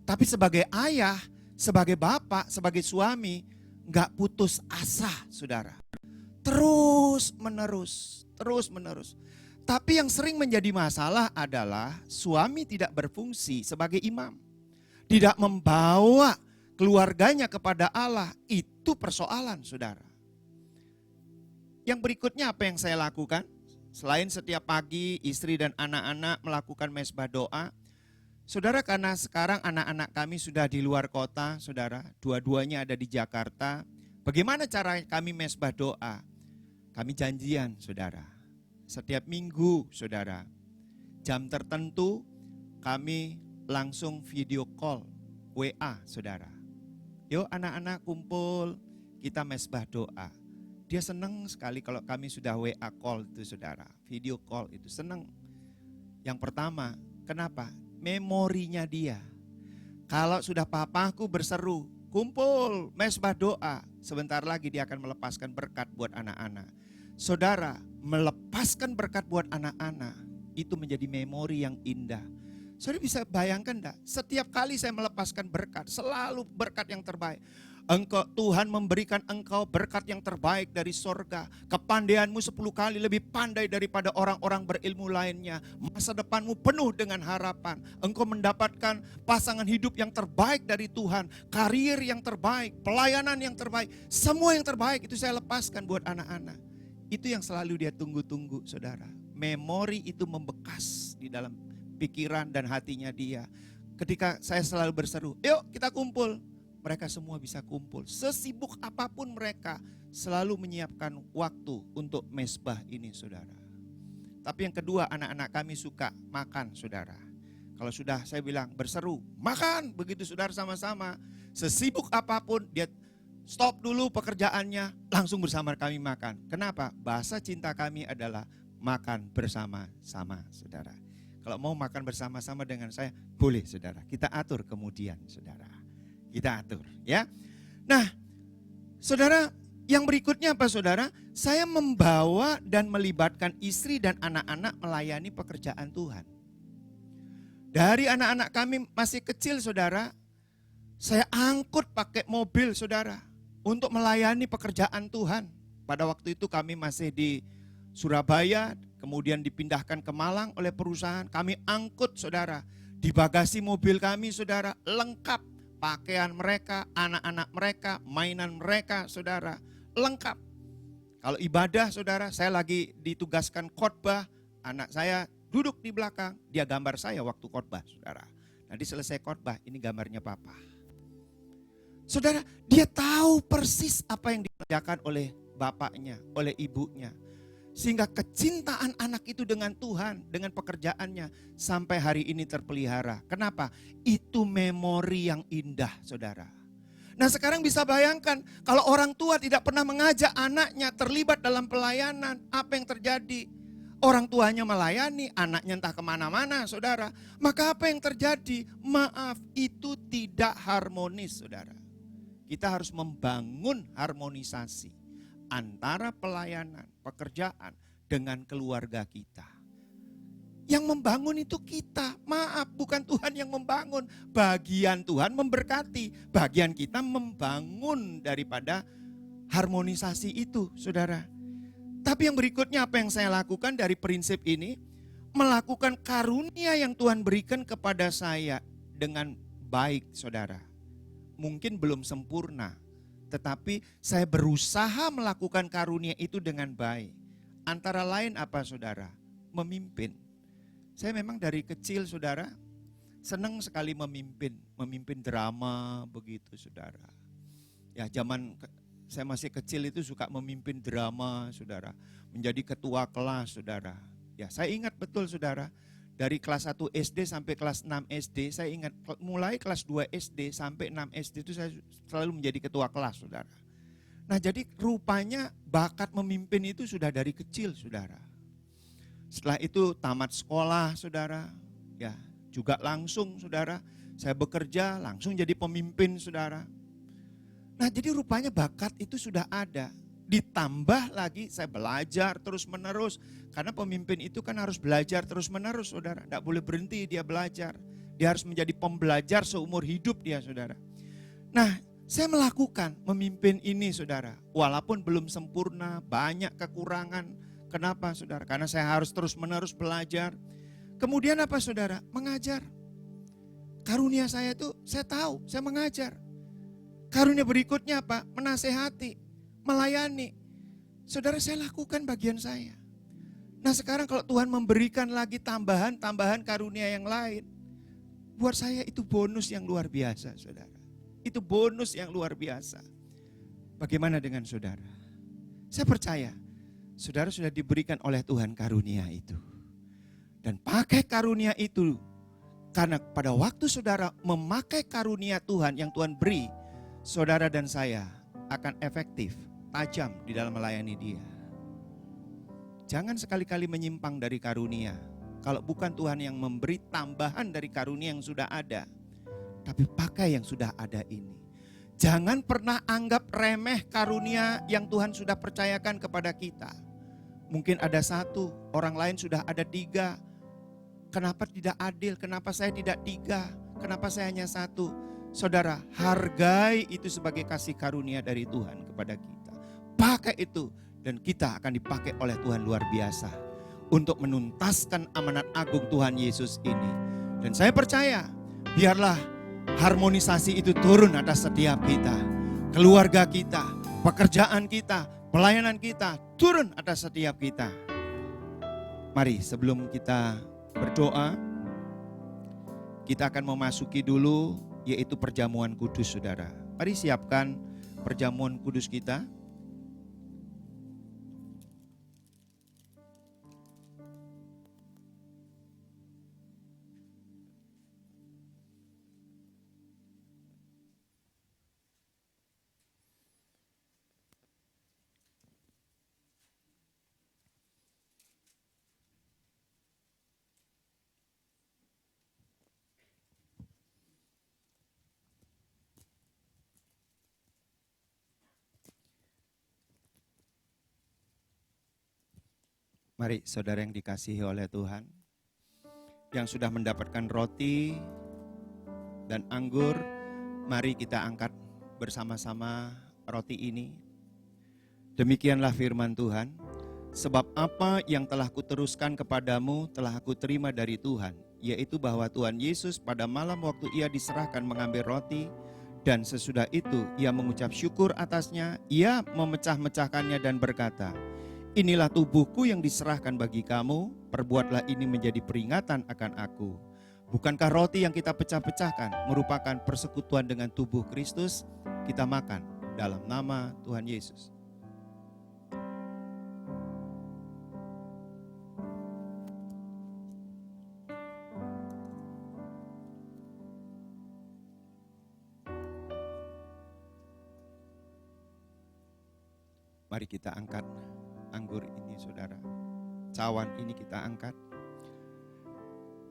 Tapi sebagai ayah, sebagai bapak, sebagai suami, gak putus asa, saudara. Terus menerus. Tapi yang sering menjadi masalah adalah suami tidak berfungsi sebagai imam. Tidak membawa keluarganya kepada Allah, itu persoalan, saudara. Yang berikutnya apa yang saya lakukan? Selain setiap pagi istri dan anak-anak melakukan mesbah doa, saudara, karena sekarang anak-anak kami sudah di luar kota, saudara, dua-duanya ada di Jakarta. Bagaimana cara kami mesbah doa? Kami janjian, saudara. Setiap minggu, saudara, jam tertentu kami langsung video call, WA, saudara. Yuk anak-anak kumpul, kita mesbah doa. Dia senang sekali kalau kami sudah WA call itu, saudara. Video call itu senang. Yang pertama, kenapa? Memorinya dia. Kalau sudah papaku berseru, kumpul, mesbah doa. Sebentar lagi dia akan melepaskan berkat buat anak-anak. Saudara, melepaskan berkat buat anak-anak, itu menjadi memori yang indah. Saudara bisa bayangkan enggak? Setiap kali saya melepaskan berkat, selalu berkat yang terbaik. Engkau, Tuhan memberikan engkau berkat yang terbaik dari sorga. Kepandaianmu 10 kali lebih pandai daripada orang-orang berilmu lainnya. Masa depanmu penuh dengan harapan. Engkau mendapatkan pasangan hidup yang terbaik dari Tuhan. Karir yang terbaik, pelayanan yang terbaik. Semua yang terbaik itu saya lepaskan buat anak-anak. Itu yang selalu dia tunggu-tunggu, saudara. Memori itu membekas di dalam pikiran dan hatinya dia. Ketika saya selalu berseru, yuk kita kumpul. Mereka semua bisa kumpul. Sesibuk apapun mereka selalu menyiapkan waktu untuk mesbah ini, saudara. Tapi yang kedua, anak-anak kami suka makan, saudara. Kalau sudah saya bilang berseru, makan, begitu saudara sama-sama. Sesibuk apapun dia stop dulu pekerjaannya, langsung bersama kami makan. Kenapa? Bahasa cinta kami adalah makan bersama-sama, saudara. Kalau mau makan bersama-sama dengan saya, boleh saudara. Kita atur kemudian, saudara. Kita atur, ya. Nah, saudara, yang berikutnya apa saudara? Saya membawa dan melibatkan istri dan anak-anak melayani pekerjaan Tuhan. Dari anak-anak kami masih kecil saudara, saya angkut pakai mobil saudara untuk melayani pekerjaan Tuhan. Pada waktu itu kami masih di Surabaya, kemudian dipindahkan ke Malang oleh perusahaan. Kami angkut saudara, di bagasi mobil kami saudara, lengkap pakaian mereka, anak-anak mereka, mainan mereka saudara, lengkap. Kalau ibadah saudara, saya lagi ditugaskan khotbah, anak saya duduk di belakang, dia gambar saya waktu khotbah saudara. Nanti selesai khotbah, ini gambarnya papa. Saudara, dia tahu persis apa yang dikerjakan oleh bapaknya, oleh ibunya. Sehingga kecintaan anak itu dengan Tuhan, dengan pekerjaannya sampai hari ini terpelihara. Kenapa? Itu memori yang indah saudara. Nah sekarang bisa bayangkan kalau orang tua tidak pernah mengajak anaknya terlibat dalam pelayanan, apa yang terjadi? Orang tuanya melayani, anaknya entah kemana-mana saudara. Maka apa yang terjadi? Maaf, itu tidak harmonis saudara. Kita harus membangun harmonisasi antara pelayanan, pekerjaan dengan keluarga kita. Yang membangun itu kita, maaf bukan Tuhan yang membangun. Bagian Tuhan memberkati, bagian kita membangun daripada harmonisasi itu saudara. Tapi yang berikutnya apa yang saya lakukan dari prinsip ini, melakukan karunia yang Tuhan berikan kepada saya dengan baik saudara. Mungkin belum sempurna, tetapi saya berusaha melakukan karunia itu dengan baik. Antara lain apa saudara? Memimpin. Saya memang dari kecil saudara, senang sekali memimpin drama begitu saudara. Ya zaman saya masih kecil itu suka memimpin drama saudara, menjadi ketua kelas saudara. Ya saya ingat betul saudara, dari kelas 1 SD sampai kelas 6 SD, saya ingat mulai kelas 2 SD sampai 6 SD itu saya selalu menjadi ketua kelas saudara. Nah jadi rupanya bakat memimpin itu sudah dari kecil saudara. Setelah itu tamat sekolah saudara, ya juga langsung saudara, saya bekerja langsung jadi pemimpin saudara. Nah jadi rupanya bakat itu sudah ada. Ditambah lagi saya belajar terus menerus. Karena pemimpin itu kan harus belajar terus menerus saudara. Tidak boleh berhenti dia belajar. Dia harus menjadi pembelajar seumur hidup dia saudara. Nah saya melakukan memimpin ini saudara. Walaupun belum sempurna, banyak kekurangan. Kenapa saudara? Karena saya harus terus menerus belajar. Kemudian apa saudara? Mengajar. Karunia saya itu saya tahu, saya mengajar. Karunia berikutnya apa? Menasehati, melayani. Saudara saya lakukan bagian saya. Nah sekarang kalau Tuhan memberikan lagi tambahan karunia yang lain. Buat saya itu bonus yang luar biasa saudara. Itu bonus yang luar biasa. Bagaimana dengan saudara? Saya percaya saudara sudah diberikan oleh Tuhan karunia itu. Dan pakai karunia itu. Karena pada waktu saudara memakai karunia Tuhan yang Tuhan beri, saudara dan saya akan efektif, tajam di dalam melayani dia. Jangan sekali-kali menyimpang dari karunia. Kalau bukan Tuhan yang memberi tambahan dari karunia yang sudah ada. Tapi pakai yang sudah ada ini. Jangan pernah anggap remeh karunia yang Tuhan sudah percayakan kepada kita. Mungkin ada 1, orang lain sudah ada 3. Kenapa tidak adil? Kenapa saya tidak 3? Kenapa saya hanya 1? Saudara, hargai itu sebagai kasih karunia dari Tuhan kepada kita. Pakai itu dan kita akan dipakai oleh Tuhan luar biasa untuk menuntaskan amanat agung Tuhan Yesus ini. Dan saya percaya, biarlah harmonisasi itu turun atas setiap kita. Keluarga kita, pekerjaan kita, pelayanan kita, turun atas setiap kita. Mari sebelum kita berdoa, kita akan memasuki dulu yaitu perjamuan kudus saudara. Mari siapkan perjamuan kudus kita. Mari saudara yang dikasihi oleh Tuhan, yang sudah mendapatkan roti dan anggur, mari kita angkat bersama-sama roti ini. Demikianlah firman Tuhan, sebab apa yang telah kuteruskan kepadamu telah aku terima dari Tuhan, yaitu bahwa Tuhan Yesus pada malam waktu ia diserahkan mengambil roti, dan sesudah itu ia mengucap syukur atasnya, ia memecah-mecahkannya dan berkata, inilah tubuhku yang diserahkan bagi kamu, perbuatlah ini menjadi peringatan akan aku. Bukankah roti yang kita pecah-pecahkan merupakan persekutuan dengan tubuh Kristus? Kita makan dalam nama Tuhan Yesus. Mari kita angkat anggur ini saudara. Cawan ini kita angkat.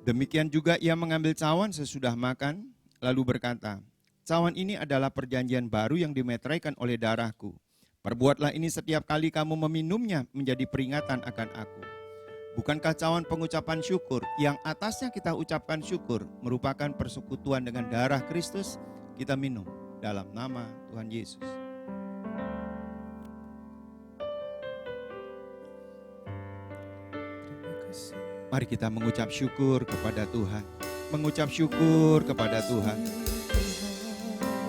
Demikian juga ia mengambil cawan sesudah makan, lalu berkata, cawan ini adalah perjanjian baru yang dimeteraikan oleh darahku. Perbuatlah ini setiap kali kamu meminumnya menjadi peringatan akan aku. Bukankah cawan pengucapan syukur yang atasnya kita ucapkan syukur merupakan persekutuan dengan darah Kristus? Kita minum dalam nama Tuhan Yesus. Mari kita mengucap syukur kepada Tuhan. Mengucap syukur kepada Tuhan.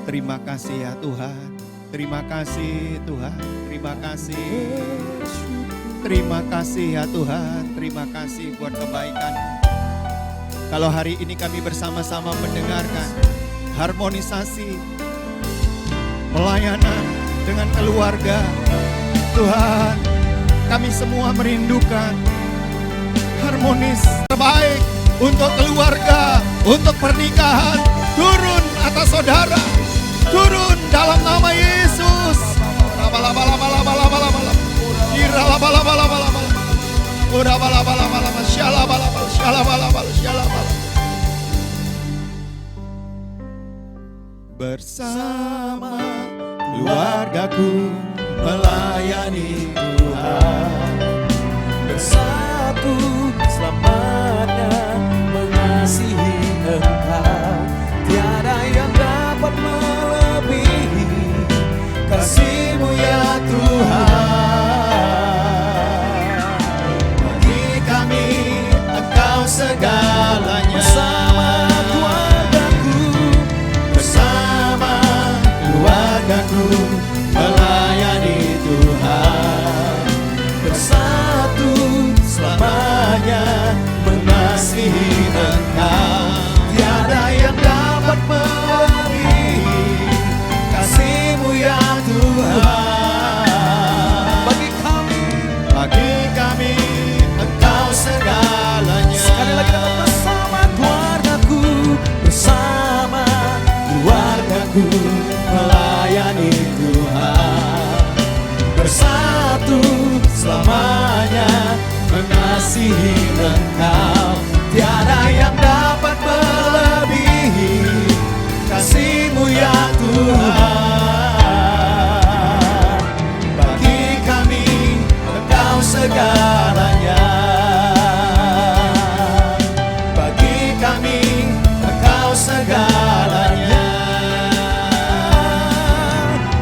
Terima kasih ya Tuhan. Terima kasih Tuhan. Terima kasih. Terima kasih ya Tuhan. Terima kasih buat kebaikan. Kalau hari ini kami bersama-sama mendengarkan harmonisasi pelayanan dengan keluarga, Tuhan, kami semua merindukan harmonis terbaik untuk keluarga, untuk pernikahan. Turun atas saudara, turun dalam nama Yesus. Bersama keluargaku melayani Tuhan, bersatu selamanya mengasihi Engkau. Tiada yang dapat melebihi kasih-Mu ya Tuhan. Bagi kami Engkau segalanya. Bersama keluargaku, bersama keluargaku melayani Tuhan, bersatu selamanya mengasihi Engkau. Tiada yang dapat melebihi kasih-Mu ya Tuhan. Bagi kami Engkau segalanya. Sekali lagi dapat bersama keluargaku, bersama keluargaku melayani Tuhan, bersatu selamanya mengasihi Engkau. Tiada yang dapat melebihi kasih-Mu ya Tuhan. Bagi kami Engkau segalanya. Bagi kami Engkau segalanya.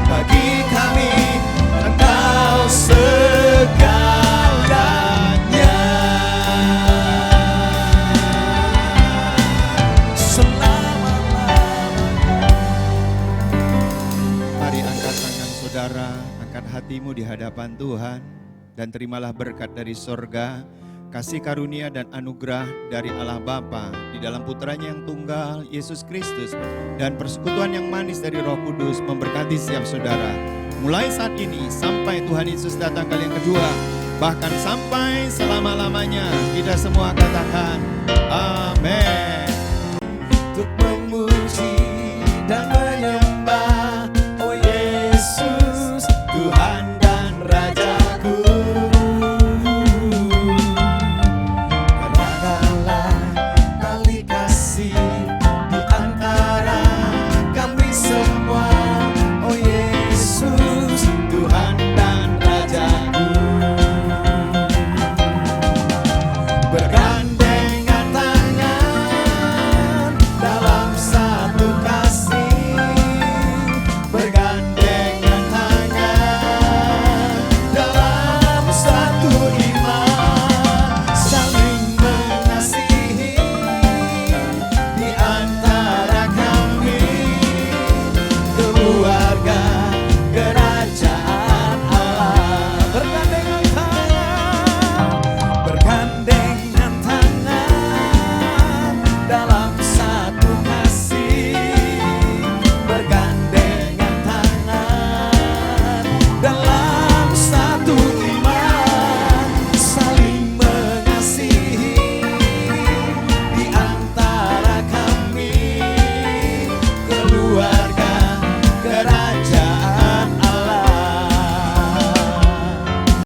Bagi kami Engkau segalanya. Mari angkat tangan saudara, angkat hatimu di hadapan Tuhan, dan terimalah berkat dari sorga, kasih karunia dan anugerah dari Allah Bapa di dalam putranya yang tunggal, Yesus Kristus, dan persekutuan yang manis dari Roh Kudus memberkati setiap saudara. Mulai saat ini sampai Tuhan Yesus datang kali yang kedua, bahkan sampai selama-lamanya. Kita semua katakan amin.